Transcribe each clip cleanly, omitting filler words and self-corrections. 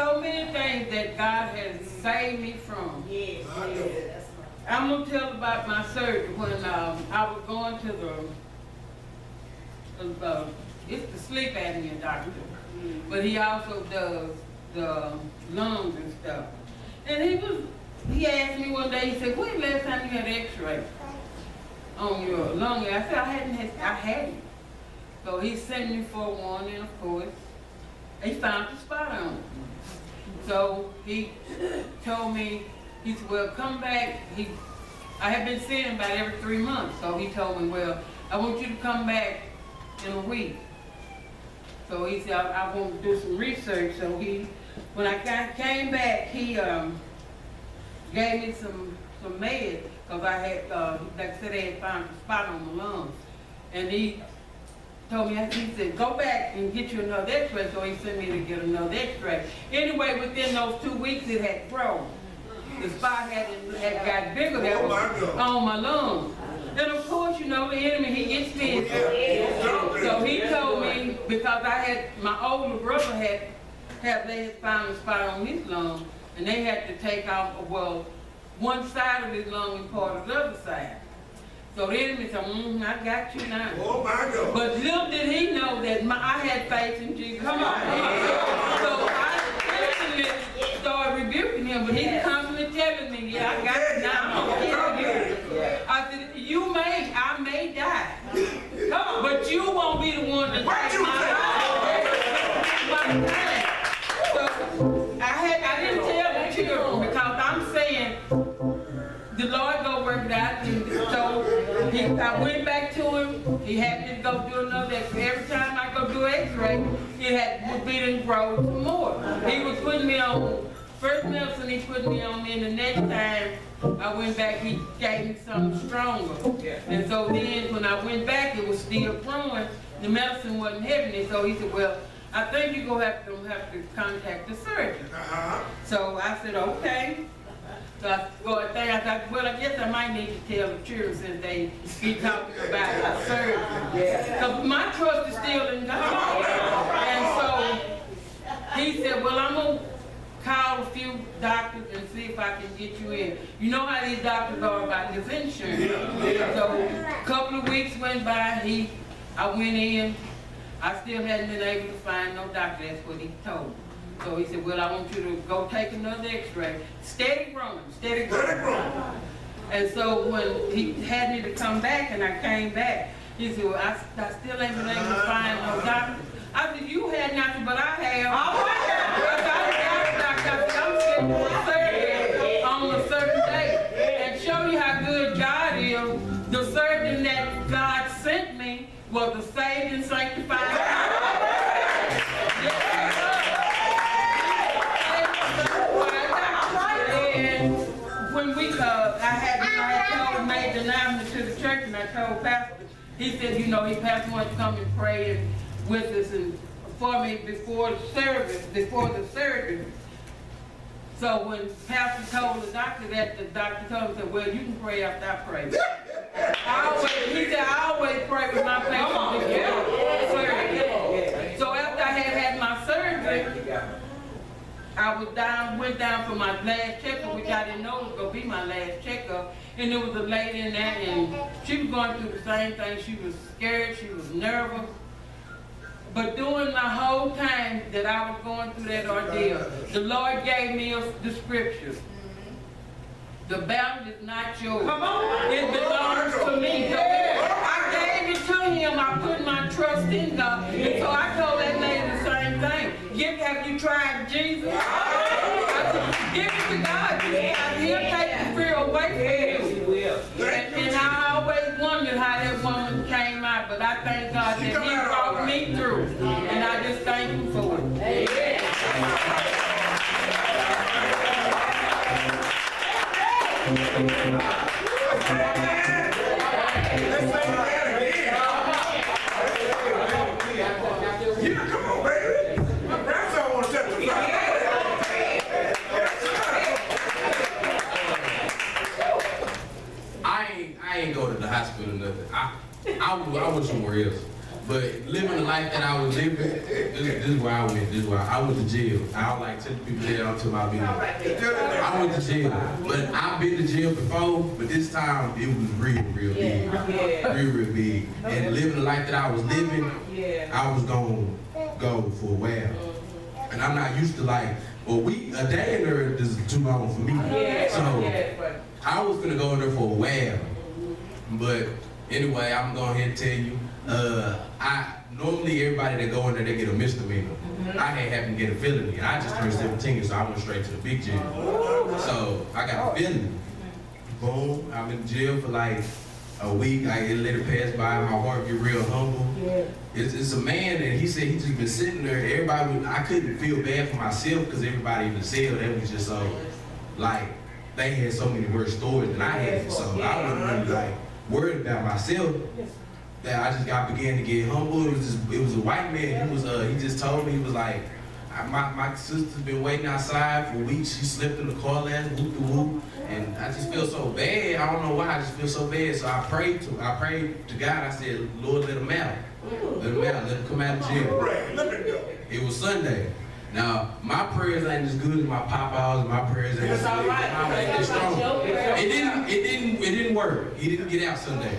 so many things that God has saved me from. Yes. I'm going to tell about my surgery when I was going to it's the sleep apnea doctor, but he also does the lungs and stuff. And he asked me one day, he said, when the last time you had an x-ray on your lung? I said, I hadn't. So he sent me for one, and of course, he found the spot on it. So he told me, he said, well, come back. I have been seeing him about every 3 months. So he told me, well, I want you to come back in a week. So he said, I want to do some research. So when I came back, he gave me some meds because I had, like I said, they had found a spot on my lungs. And he told me, he said, go back and get you another x-ray. So he sent me to get another x-ray. Anyway, within those 2 weeks, it had grown. The spot had got bigger that was on my lungs. And of course, you know, the enemy, he gets busy. So he told me, because my older brother they had found a spot on his lung, and they had to take out, well, one side of his lung and part of the other side. So the enemy said, I got you now. Oh my God. But little did he know that I had faith in Jesus. Come on. So I instantly started rebuking him, but he's constantly telling me, yeah, I got you now. I'm going to kill you. I said, I may die, but you won't be the one to take my life. So I didn't tell the children because I'm saying the Lord go work it out. So I went back to him. He had me to go do another x-ray. Every time I go do x-ray, it would be to grow some more. He was putting me on first medicine. He put me on, and the next time I went back, he gave me something stronger. And so then when I went back, it was still growing. The medicine wasn't helping it. So he said, well, I think you're going to have to contact the surgeon. So I said, okay. So I thought, well, I guess I might need to tell the children since they be talking about surgery. Because my trust is still in God. And so he said, well, I'm going to call a few doctors and see if I can get you in. You know how these doctors are about this insurance. So a couple of weeks went by, I went in. I still hadn't been able to find no doctor. That's what he told me. So he said, well, I want you to go take another x-ray. Steady growing, steady growing. And so when he had me to come back and I came back, he said, well, I still ain't been able to find no doctor. I said, you had nothing, but I have. I'm scheduled for surgery on a certain day. And show you how good God is, the surgeon that God sent me was a saved and sanctified. When I made the announcement to the church, and I told Pastor, he said, you know, Pastor wants to come and pray with us and for me before the surgery. So when Pastor told the doctor that, the doctor told him, said, well, you can pray after I pray. He said, I always pray with my patients before surgery. So after I had my surgery, I went down for my last checkup, which I didn't know was going to be my last checkup. And there was a lady in there, and she was going through the same thing. She was scared, she was nervous. But during my whole time that I was going through that ordeal, the Lord gave me the scriptures. The battle is not yours. Come on. It belongs to me. So I gave it to him. I put my trust in God. And so I told that lady the same thing. Have you tried Jesus? I said, give it to God. He'll take the fear away from you. And I always wondered how that woman came out, but I thank God that he brought me through. And I just thank him for it. Amen. Yeah, come on, baby. My grandson wants to testify. I ain't go to the hospital or nothing. I was somewhere else. But living the life that I was living, this is where I went. This is where I went to jail. I don't like telling people that until my business. I went to jail, but I've been to jail before. But this time it was real big, real big. And living the life that I was living, I was gonna go for a while. And I'm not used to like, well, a day in there is too long for me. So I was gonna go in there for a while. But anyway, I'm going ahead and tell you, normally everybody that go in there, they get a misdemeanor. I happened to get a felony, and I just turned 17, so I went straight to the big jail. So I got a felony. Boom, I'm in jail for like a week. I let it pass by. My heart get real humble. It's a man, and he said he just been sitting there. Everybody, I couldn't feel bad for myself because everybody in the cell, they was just so, like, they had so many worse stories than I had. So I wasn't really like worried about myself. That I just began to get humble. It was a white man. He just told me, he was like, my sister's been waiting outside for weeks. She slipped in the car last whoop, and I just feel so bad. I don't know why. I just feel so bad. So I prayed to God. I said, Lord, let him out. Let him out. Let him come out of jail. It was Sunday. Now my prayers ain't as good as my papa's. My prayers ain't as good as strong. It didn't work. He didn't get out Sunday.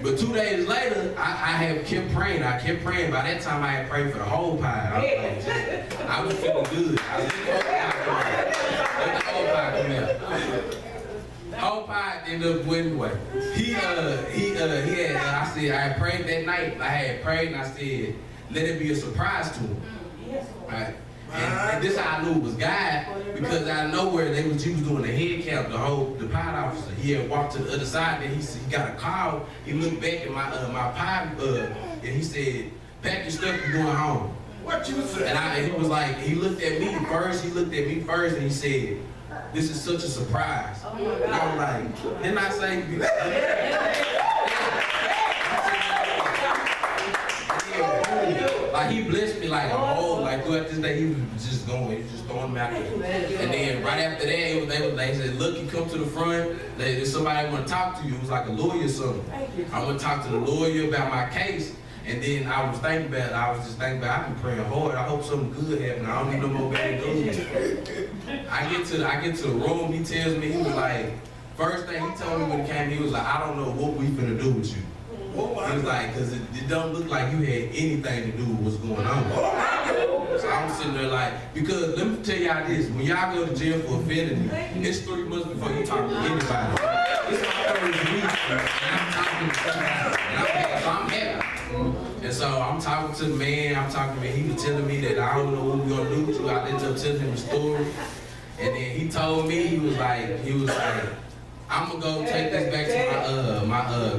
But 2 days later, I kept praying. I kept praying. By that time, I had prayed for the whole pie. I was feeling good. I let the whole pie come out. Whole pie ended up winning away. I had prayed that night. I had prayed and I said, let it be a surprise to him. Right? And this how I knew it was God, because out of nowhere he was doing the head count, the pod officer. He had walked to the other side, then he got a call. He looked back at my pod, and he said, pack your stuff, you're going home. What you said? And he was like, he looked at me first, and he said, this is such a surprise. Oh my God. And I was like, didn't I say, like he blessed me like a whole, like throughout this day, he was just throwing them out there. And then right after that, they said, look, you come to the front, there's somebody want to talk to you. It was like a lawyer or something. I went to talk to the lawyer about my case, and then I was just thinking about, I've been praying hard. I hope something good happened. I don't need no more bad news. I get to the room, he tells me, he was like, first thing he told me when he came, he was like, I don't know what we finna do with you. He was like, because it don't look like you had anything to do with what's going on. So I'm sitting there like, because let me tell y'all this, when y'all go to jail for a felony, it's 3 months before you talk to anybody. It's my first week, and I'm talking to somebody, so I'm happy. And so I'm talking to the man, he was telling me that I don't know what we're gonna do with you. I ended up telling him the story. And then he told me, he was like, I'm gonna go take this back to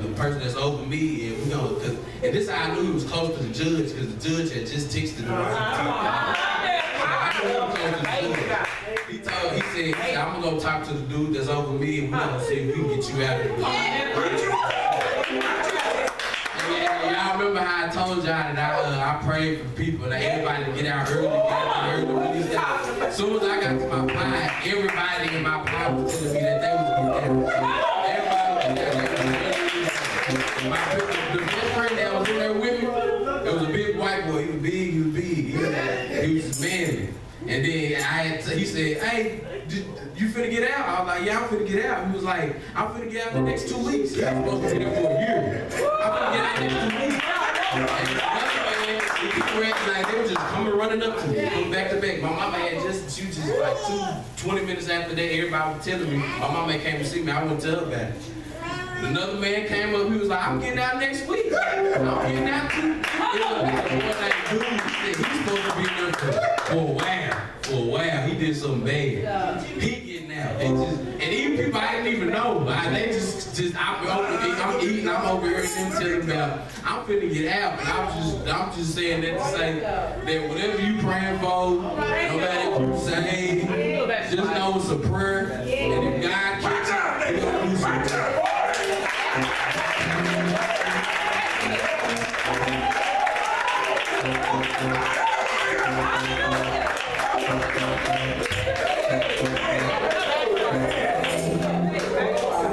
the person that's over me, and and this how I knew he was close to the judge, because the judge had just texted him. He said, I'm gonna go talk to the dude that's over me, and we're gonna see if we can get you out of here. Y'all remember how I told y'all that I prayed for people, that everybody to get out early, As soon as I got to my pie, everybody in my pie was telling me that they was getting out. Everybody was the best friend that was in there with me, it was a big white boy. He was big. He was manly. And then he said, hey, you finna get out? I was like, yeah, I'm finna get out. He was like, I'm finna get out in the next 2 weeks. I'm supposed to be there for a year. I'm finna get out in the next 2 weeks. And like, they were just coming running up to me, going back to back. My mama had just like 20 minutes after that, everybody was telling me. My mama came to see me, I went to her about it. Another man came up, he was like, I'm getting out next week. I'm getting out too. It was like one night dude, he said he's supposed to be there for a while. He did something bad. He getting out. And even people I didn't even know, they just I'm eating, I'm over here and telling about, I'm finna get out. And I'm just saying that to say that whatever you praying for, no matter what you say, just know it's a prayer. And if God keeps it, he's gonna do something.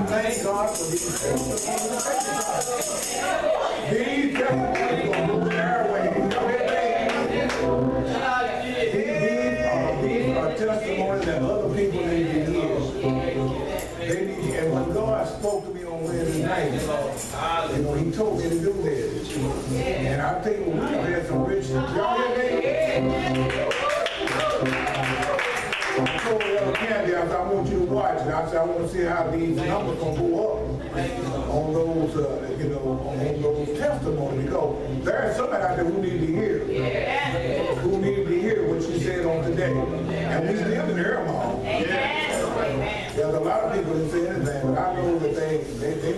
Thank God for these testimonies. These testimonies are moving our way. I told Candy, I said, I want you to watch it. I said, I want to see how these numbers gonna go up on those, on those testimonies. Because there is somebody out there who need to hear. Who need to hear what she said on today. And we still didn't hear them all. There's a lot of people that say anything, but I know that they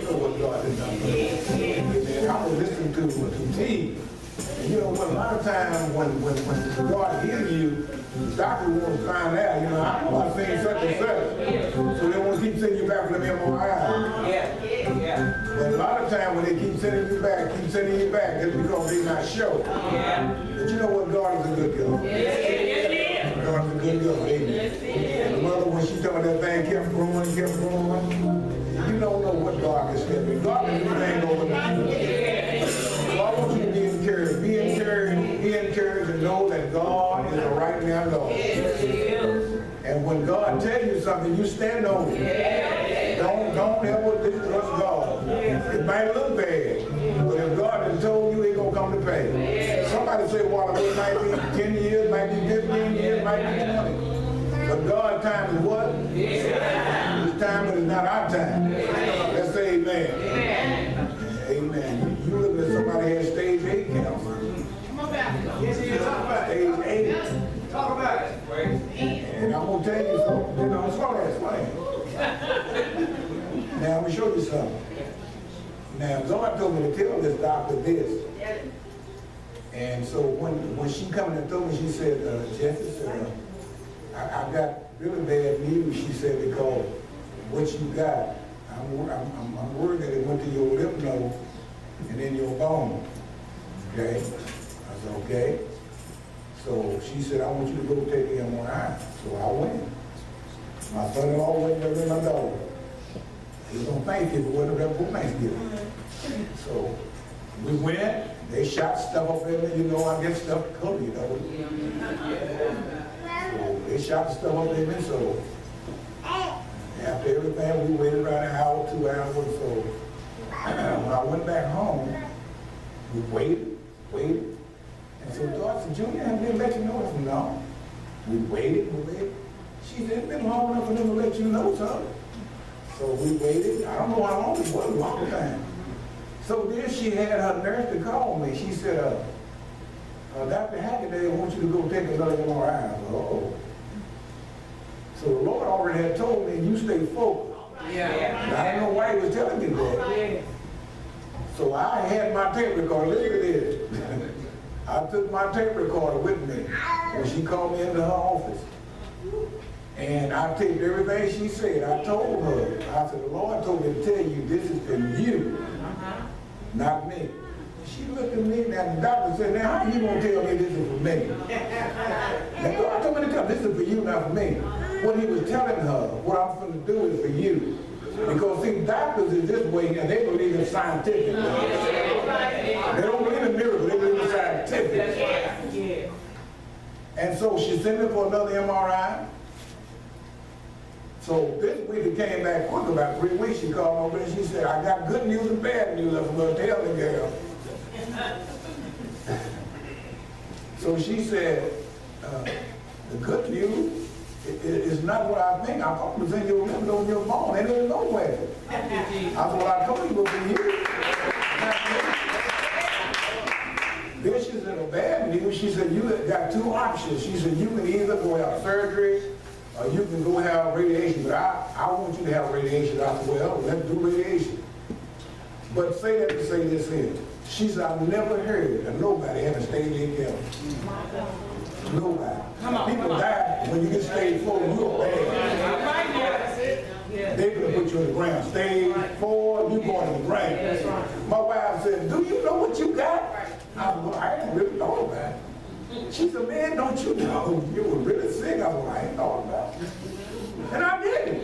know what God has done for them. And I was listening to T. And you know, a lot of times when God hears you, the doctor wants to find out, you know, I know I seen such and such. So they want to keep sending you back for them MRI. But a lot of times when they keep sending you back, that's because they're not sure. But you know what? God is a good God. God is a good God. Amen. And the mother, when she told me that thing kept growing, you don't know what God can step in. God can do things overnight. So I want you to be encouraged. Be encouraged and know that God is a right now God. And when God tells you something, you stand on it. Don't ever distrust God. It might look bad, but if God has told you, it's going to come to pass. Somebody say, well, it might be 10 years, might be 15 years, might be 20. But God's time is what? His time is not our time. Let's say amen. Amen. You look at somebody has stage 8 cancer. Come on back. Stage 8. Talk about it. And I'm going to tell you something. You know, it's hard to explain. Now, I'm going to show you something. Now, God told me to tell this doctor this. And so when she come and told me, she said, Jesse said, I got really bad news, she said, because what you got, I'm worried that it went to your lymph node and then your bone. Okay? I said, okay. So she said, I want you to go take the MRI. So I went. My son-in-law went there with my daughter. He was on Thanksgiving, wasn't there for Thanksgiving. So we went, they shot stuff up in there, you know, I get stuff covered, you know. So they shot stuff up in there, so after everything, we waited around an hour, 2 hours, so when I went back home, we waited. And so Doc said, Junior, have they let you know? I said, no. We waited. She said, it's been long enough for them to let you know something. So we waited. I don't know how long it was, a long time. So then she had her nurse to call me. She said, Dr. Hackaday, I want you to go take another MRI. I said, uh-oh. So the Lord already had told me, you stay focused. Yeah. I didn't know why he was telling me that. So I had my tape recorder. Look at this. I took my tape recorder with me when she called me into her office. And I taped everything she said. I told her, I said, the Lord told me to tell you this is for you, not me. She looked at me, and the doctor said, now how you going to tell me this is for me? Now God told me to tell this is for you, not for me. What he was telling her, what I'm going to do is for you. Because see, doctors is this way, and they believe in scientific. They don't believe in miracles, they believe in scientific. And so she sent me for another MRI. So this week it came back quick, about 3 weeks. She called over and she said, I got good news and bad news. I'm going to tell the girl. So she said, the good news is not what I think. I thought it was in your lymph node, your bone. It ain't nowhere. I thought what I told you was for you. Then she said, the bad news, she said, you got 2 options. She said, you can either go have surgery or you can go have radiation. But I want you to have radiation. I said, well, let's do radiation. But say that to say this here. She said, I've never heard of nobody having stage 8 cancer. Nobody. People die when you get stage 4, you're bad. They're going to put you in the ground. Stage 4, you going in the ground. My wife said, do you know what you got? I said, well, I ain't really thought about it. She said, man, don't you know you were really sick? I said, well, I ain't thought about it. And I didn't.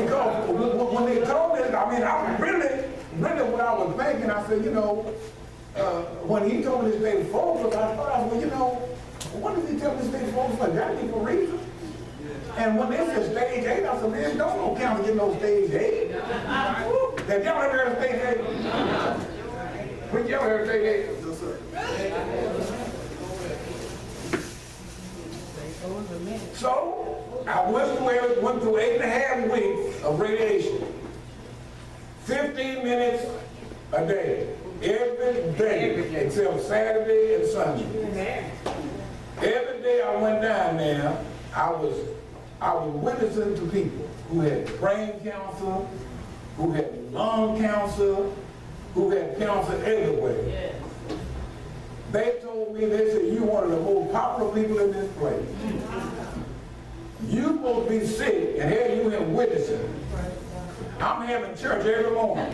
Because when they told me, I mean, I really what I was thinking, I said, you know, when he told me this day focus, I thought, I said, well, you know, what did he tell me this day focus? Like, that ain't for a reason. And when they said stage 8, I said, man, don't no count to get no stage 8. Have y'all ever heard of stage 8? When y'all heard of stage 8? No, sir. So I went through 8.5 weeks of radiation. 15 minutes a day. Every day. Except Saturday and Sunday. Every day I went down there, I was witnessing to people who had brain cancer, who had lung cancer, who had cancer everywhere. Yes. They told me, they said, you're one of the most popular people in this place. You're supposed to be sick, and here you have witnessing. I'm having church every morning.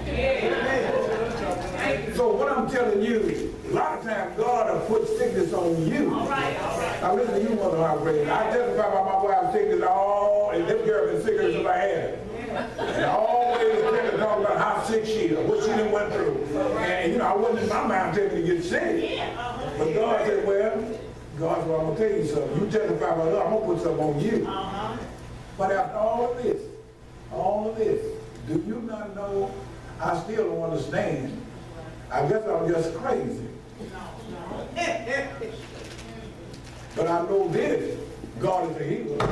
So what I'm telling you, a lot of times God will put sickness on you. All right. Now listen to you, Mother Heartbreaker. I testify about my wife's sickness and this girl been sicker since I had her. And I always talk about how sick she is, what she done went through. And I wasn't in my mind telling me to get sick. But God said, well, God said, I'm going to tell you something. You testify about her, I'm going to put something on you. But after all of this, do you not know, I still don't understand. I guess I'm just crazy. But I know this, God is a healer.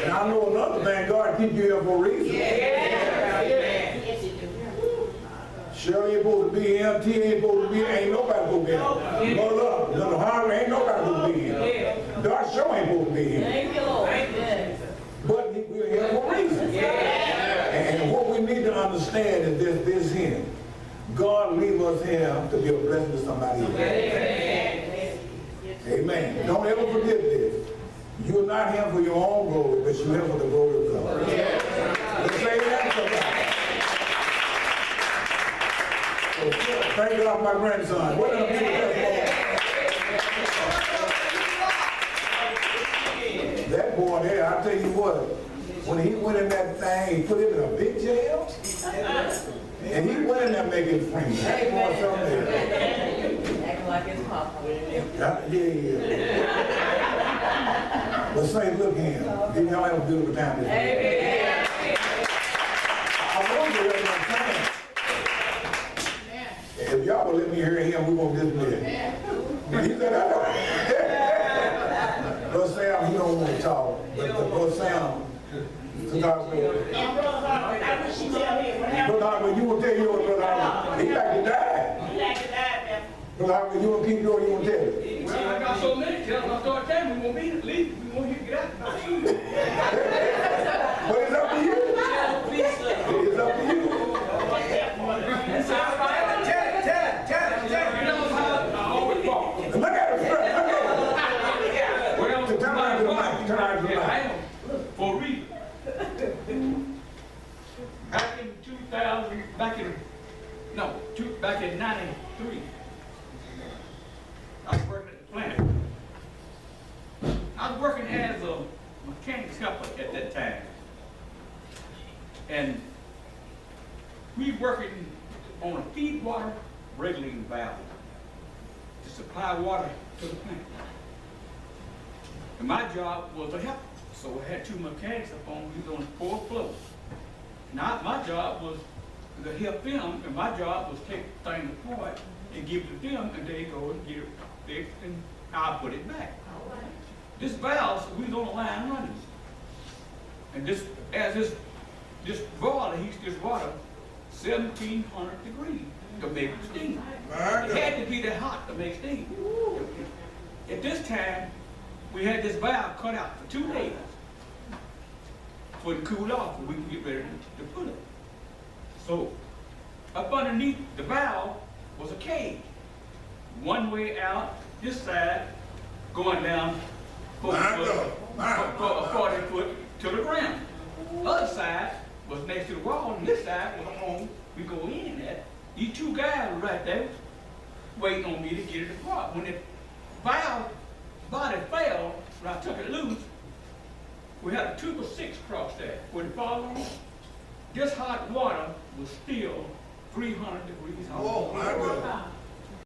And I know another thing, God keep you here for a reason. Shirley ain't supposed to be here, T ain't supposed to be here, ain't nobody supposed to be here. Mother Harvey ain't nobody supposed to be here. Dark Show ain't supposed to be here. Thank you, Lord. But we're here for a reason. And what we need to understand is this here. God leave us here to be a blessing to somebody else. Amen. Don't ever forget this. You're not here for your own glory, but you're here for the glory of God. Let's say that somebody. Thank God for my grandson. What a beautiful that boy there, I tell you what, when he went in that thing, he put him in a big jail, and he went in there making friends. That boy something there. Acting like his papa. Yeah. But say, look here, didn't y'all have a beautiful time this day? I wonder what I'm saying. If y'all will let me hear him, we're going to dismiss. He said, I know. Brother Sam, he don't want to talk. But Brother Sam, Brother Harvey, you will tell yours, Brother Harvey. He like to die. Brother Harvey, you want to keep yours, you want to tell it. Well, I got so many tells I start telling we won't be to leave. We won't get out. But it's up to you. It's up to you. Look at it, look at it. Well, turn around to the mic. Turn around to the mic. I am. For real. Back in 2000, back in 93, I was working at the plant. I was working as a mechanic's helper at that time. And we were working on a feed water regulating valve to supply water to the plant. And my job was to help. So I had two mechanics up on, we was on the 4th floor. Now my job was to help them, and my job was to take the thing apart and give it to them, and they go and get it fixed, and I'll put it back. This valve, so we was on the line running. And this boiler heats this water 1,700 degrees to make steam. It had to be that hot to make steam. At this time, we had this valve cut out for 2 days for it to cool off, and we can get ready to put it. So, up underneath the valve was a cage. One way out, this side, going down 40 foot to the ground. The other side was next to the wall, and this side was a home we go in at. These two guys were right there waiting on me to get it apart. When the valve body fell, when I took it loose, we had a tube of 6 across there. When it fell on, this hot water was still 300 degrees hot. Oh, my God.